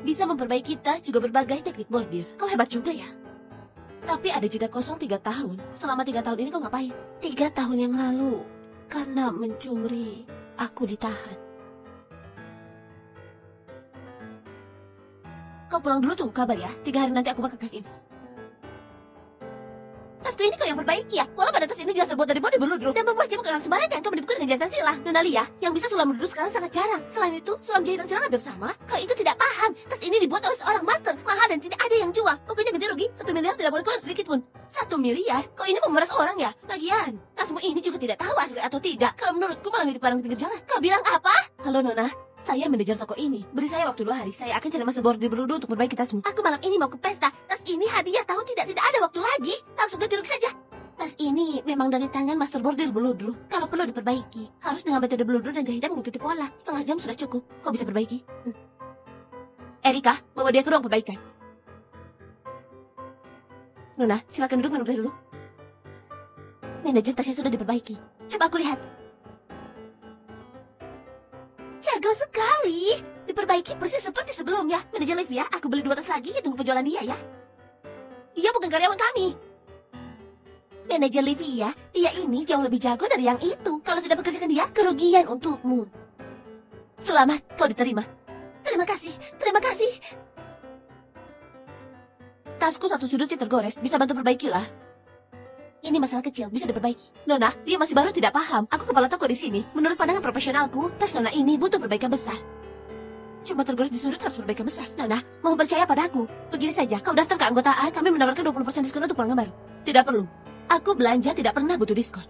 bisa memperbaiki tas juga berbagai teknik bordir. Kau hebat juga ya. Tapi ada jeda kosong 3 tahun. Selama 3 tahun ini kau ngapain? 3 tahun yang lalu, karena mencuri, aku ditahan. Kau pulang dulu, tunggu kabar ya. 3 hari nanti aku bakal kasih info. Tas ini kau yang perbaiki ya. Walau pada tas ini jelas terbuat dari bodi berludru dan membuat jamu orang sembarangan. Kau menipukan dengan jahitan silang. Nona Lia, yang bisa sulam berludru sekarang sangat jarang. Selain itu, sulam jahitan silang hampir sama. Kau itu tidak paham. Tas ini dibuat oleh seorang master. Mahal dan tidak ada yang jual. Pokoknya gede rugi. 1 miliar tidak boleh kurang sedikit pun. 1 miliar? Kau ini memeras orang ya? Lagian, tasmu ini juga tidak tahu asli atau tidak. Kalau menurutku malah mirip barang pinggir jalan. Kau bilang apa? Halo Nona. Saya manajer toko ini. Beri saya waktu 2 hari. Saya akan cari master bordir berludru untuk perbaiki tasmu. Aku malam ini mau ke pesta. Tas ini hadiah tahu tidak ada waktu lagi. Langsung ganti rugi saja. Tas ini memang dari tangan master bordir berludru. Kalau perlu diperbaiki, harus dengan metode berludru dan jahitan mengikuti pola. Setengah jam sudah cukup. Kau bisa perbaiki. Erika, bawa dia ke ruang perbaikan. Nona, silakan duduk minum teh dulu. Manajer tasnya sudah diperbaiki. Coba aku lihat. Jago sekali. Diperbaiki persis seperti sebelumnya. Manajer Livia, aku beli 2 tas lagi. Tunggu penjualan dia ya. Dia bukan karyawan kami. Manajer Livia, dia ini jauh lebih jago dari yang itu. Kalau tidak bekerjakan dia, kerugian untukmu. Selamat, kau diterima. Terima kasih, terima kasih. Tasku satu sudutnya tergores, bisa bantu perbaikilah. Ini masalah kecil, bisa diperbaiki. Nona, dia masih baru tidak paham. Aku kepala toko di sini. Menurut pandangan profesionalku, tas Nona ini butuh perbaikan besar. Cuma tergores di sudut harus perbaikan besar. Nona, mau percaya padaku. Begini saja, kau daftar ke anggotaan, kami menawarkan 20% diskon untuk pelanggan baru. Tidak perlu. Aku belanja tidak pernah butuh diskon.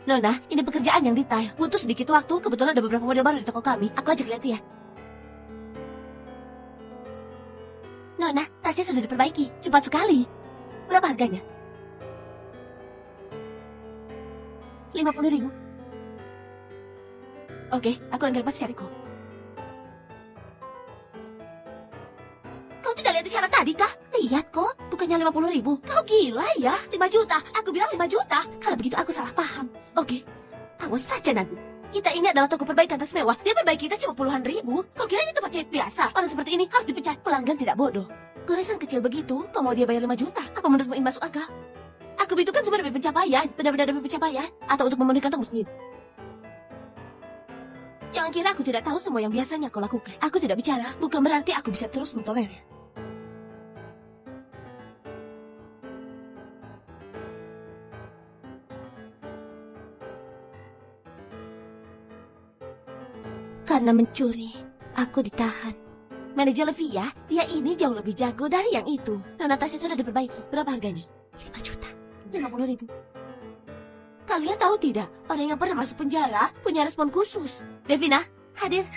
Nona, ini pekerjaan yang detail. Butuh sedikit waktu, kebetulan ada beberapa model baru di toko kami. Aku ajak lihat ya. Nona, tasnya sudah diperbaiki. Cepat sekali. Berapa harganya? 50.000. Oke, aku angkat pas cariku. Kau tidak lihat isyarat tadi kah? Lihat kok, bukannya 50.000. Kau gila ya? 5 juta. Aku bilang 5 juta. Kalau begitu aku salah paham. Oke, awas saja nanti. Kita ini adalah toko perbaikan tas mewah. Dia perbaiki kita cuma puluhan ribu. Kau kira ini tempat jahit biasa? Orang seperti ini harus dipecat. Pelanggan tidak bodoh. Goresan kecil begitu, kau mau dia bayar 5 juta? Apa menurutmu ini masuk akal? Aku itu kan cuma demi pencapaian. Benar-benar demi pencapaian. Atau untuk memenuhi kantongmu sendiri. Jangan kira aku tidak tahu semua yang biasanya kau lakukan. Aku tidak bicara, bukan berarti aku bisa terus mentolerir. Karena mencuri, aku ditahan. Manajer Livia, dia ini jauh lebih jago dari yang itu. Nona tasnya sudah diperbaiki. Berapa harganya? 5 juta. 50.000. Kalian tahu tidak, orang yang pernah masuk penjara punya respon khusus. Devina, hadir.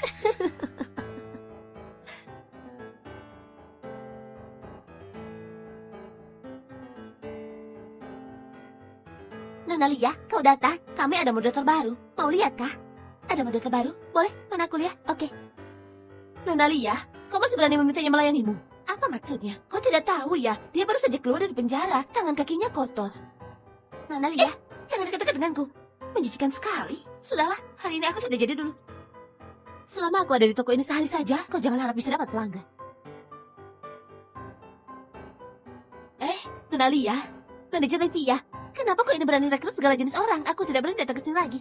Nona Lia, kau datang. Kami ada model terbaru. Mau lihat kah? Ada model terbaru? Boleh? Mana aku lihat? Oke. Nona Lia, kau masih berani memintanya melayanimu? Apa maksudnya? Kau tidak tahu ya? Dia baru saja keluar dari penjara. Tangan kakinya kotor. Nona Lia, jangan dekat-dekat denganku. Menjijikan sekali. Sudahlah, hari ini aku tidak jadi dulu. Selama aku ada di toko ini sehari saja, kau jangan harap bisa dapat pelanggan. Nona Lia, manajer Livia, kenapa kau ini berani rekrut segala jenis orang? Aku tidak berani datang ke sini lagi.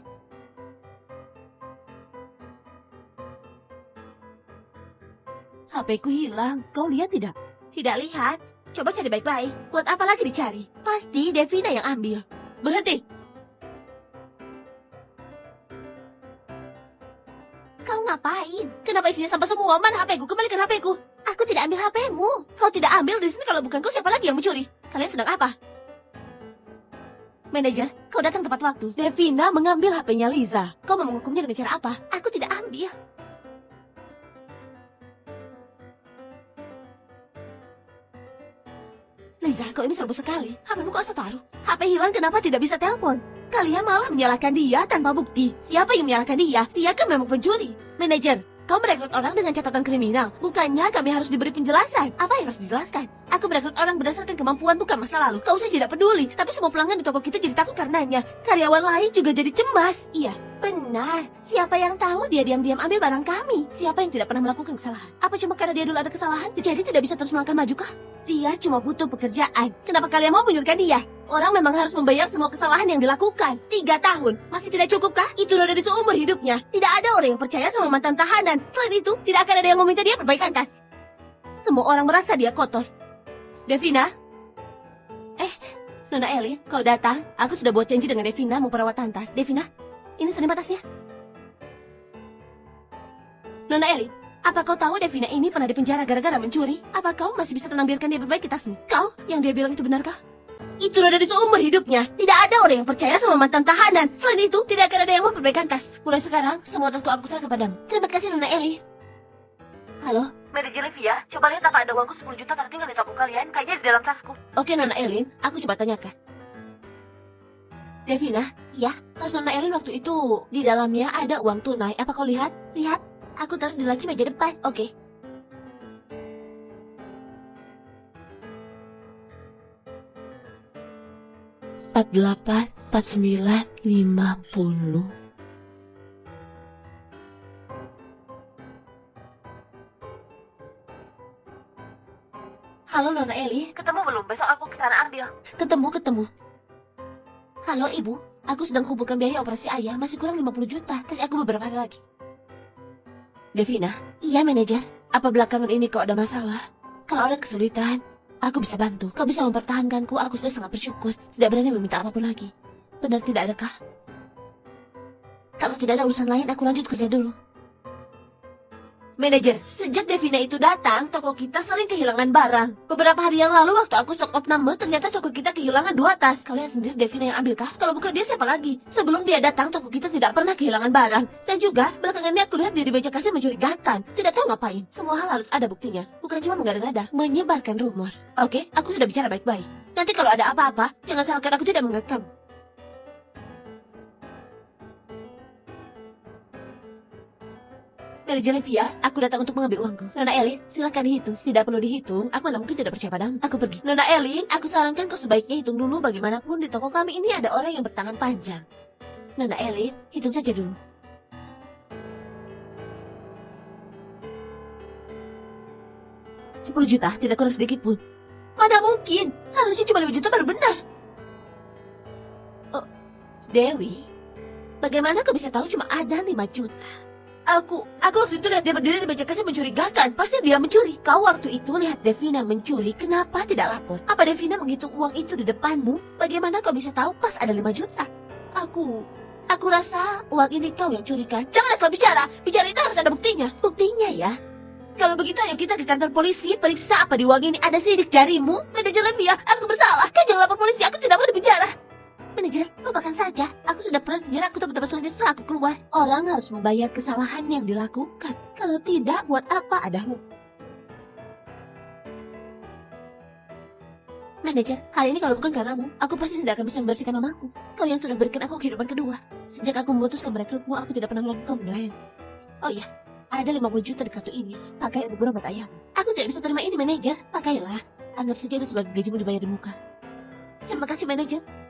HP-ku hilang, kau lihat tidak? Tidak lihat. Coba cari baik-baik. Buat apa lagi dicari? Pasti Devina yang ambil. Berhenti. Kau ngapain? Kenapa isinya sampah semua? Mana HP-ku? Kembalikan HP-ku. Aku tidak ambil HP-mu. Kau tidak ambil di sini, kalau bukan kau siapa lagi yang mencuri? Kalian sedang apa? Manajer, kau datang tepat waktu. Devina mengambil HP-nya Liza. Kau mau menghukumnya dengan cara apa? Aku tidak ambil. Liza, kau ini serbu sekali. HP-mu kok taruh? HP hilang, kenapa tidak bisa telepon? Kalian malah menyalahkan dia tanpa bukti. Siapa yang menyalahkan dia? Dia kan memang pencuri. Manajer, kau merekrut orang dengan catatan kriminal. Bukannya kami harus diberi penjelasan. Apa yang harus dijelaskan? Aku merekrut orang berdasarkan kemampuan, bukan masa lalu. Kau saja tidak peduli, tapi semua pelanggan di toko kita jadi takut karenanya. Karyawan lain juga jadi cemas. Iya, Benar. Siapa yang tahu dia diam-diam ambil barang kami? Siapa yang tidak pernah melakukan kesalahan? Apa cuma karena dia dulu ada kesalahan, jadi tidak bisa terus melangkah maju kah? Dia cuma butuh pekerjaan. Kenapa kalian mau menyuruhkan dia? Orang memang harus membayar semua kesalahan yang dilakukan. 3 tahun. Masih tidak cukup kah? Itu udah dari seumur hidupnya. Tidak ada orang yang percaya sama mantan tahanan. Selain itu, tidak akan ada yang meminta dia perbaikan kas. Semua orang merasa dia kotor. Devina? Nona Elin, kau datang. Aku sudah buat janji dengan Devina mau perawatan tas. Devina, ini terima tasnya. Nona Elin, apa kau tahu Devina ini pernah dipenjara gara-gara mencuri? Apa kau masih bisa tenang biarkan dia perbaiki tasmu? Kau, yang dia bilang itu benarkah? Itu udah dari seumur hidupnya. Tidak ada orang yang percaya sama mantan tahanan. Selain itu, tidak akan ada yang mau perbaikan tas. Mulai sekarang, semua tasku aku serahkan padamu. Terima kasih Nona Elin. Halo? Manajer Livia, coba lihat apa ada uangku 10 juta tertinggal di toko kalian, kayaknya di dalam tasku. Oke Nona Elin, aku coba tanyakan. Devina, ya, tas Nona Elin waktu itu di dalamnya ada uang tunai. Apa kau lihat? Lihat, aku taruh di laci meja depan. Oke. Empat 49, 50. Halo Nona Eli, Ketemu belum? Besok aku kesana ambil. ketemu. Halo Ibu, aku sedang kumpulkan biaya operasi ayah, masih kurang 50 juta. Kasih aku beberapa hari lagi. Devina? Iya manajer. Apa belakangan ini kau ada masalah? Kalau ada kesulitan, aku bisa bantu. Kau bisa mempertahankanku, aku sudah sangat bersyukur. Tidak berani meminta apapun lagi. Benar tidak adakah? Kalau tidak ada urusan lain, aku lanjut kerja dulu. Manajer, sejak Devina itu datang, toko kita sering kehilangan barang. Beberapa hari yang lalu waktu aku stok opname, ternyata toko kita kehilangan 2 tas. Kalian sendiri Devina yang ambil kah? Kalau bukan dia siapa lagi? Sebelum dia datang, toko kita tidak pernah kehilangan barang. Dan juga, belakangan ini aku lihat dia di meja kasir mencurigakan. Tidak tahu ngapain. Semua hal harus ada buktinya. Bukan cuma mengada-ngada, menyebarkan rumor. Oke, aku sudah bicara baik-baik. Nanti kalau ada apa-apa, jangan salahkan aku tidak mengingat kamu. Manajer Livia, aku datang untuk mengambil uangku. Nona Elin, silakan dihitung. Tidak perlu dihitung, aku mana mungkin tidak percaya padamu. Aku pergi. Nona Elin, aku sarankan kau sebaiknya hitung dulu bagaimanapun di toko kami ini ada orang yang bertangan panjang. Nona Elin, hitung saja dulu. $10 juta, tidak kurang sedikit pun. Mana mungkin? Seharusnya cuma 5 juta baru benar. Oh, Dewi, bagaimana kau bisa tahu cuma ada 5 juta? Aku waktu itu lihat dia berdiri di meja kasir mencurigakan. Pasti dia mencuri. Kau waktu itu lihat Devina mencuri, kenapa tidak lapor? Apa Devina menghitung uang itu di depanmu? Bagaimana kau bisa tahu pas ada 5 juta? Aku rasa uang ini kau yang curikan. Jangan asal bicara. Bicara itu harus ada buktinya. Buktinya ya? Kalau begitu ayo kita ke kantor polisi, periksa apa di uang ini ada sidik jarimu. Manajer Livia, aku bersalah. Kau jangan lapor polisi, aku tidak mau dipenjara. Manajer, lupakan saja. Aku sudah pernah penjara, aku tepat-tepat saja setelah aku keluar. Orang harus membayar kesalahan yang dilakukan. Kalau tidak, buat apa ada hukum? Manajer, hari ini kalau bukan karenamu, aku pasti tidak akan bisa membersihkan namaku. Kau yang sudah berikan aku kehidupan kedua. Sejak aku memutuskan merekrutmu, aku tidak pernah melakukan penilaian. Oh iya, ada 50 juta di kartu ini. Pakai untuk berobat ayahmu. Aku tidak bisa terima ini, manajer. Pakailah. Anggap saja itu sebagai gajimu dibayar di muka. Terima kasih, manajer.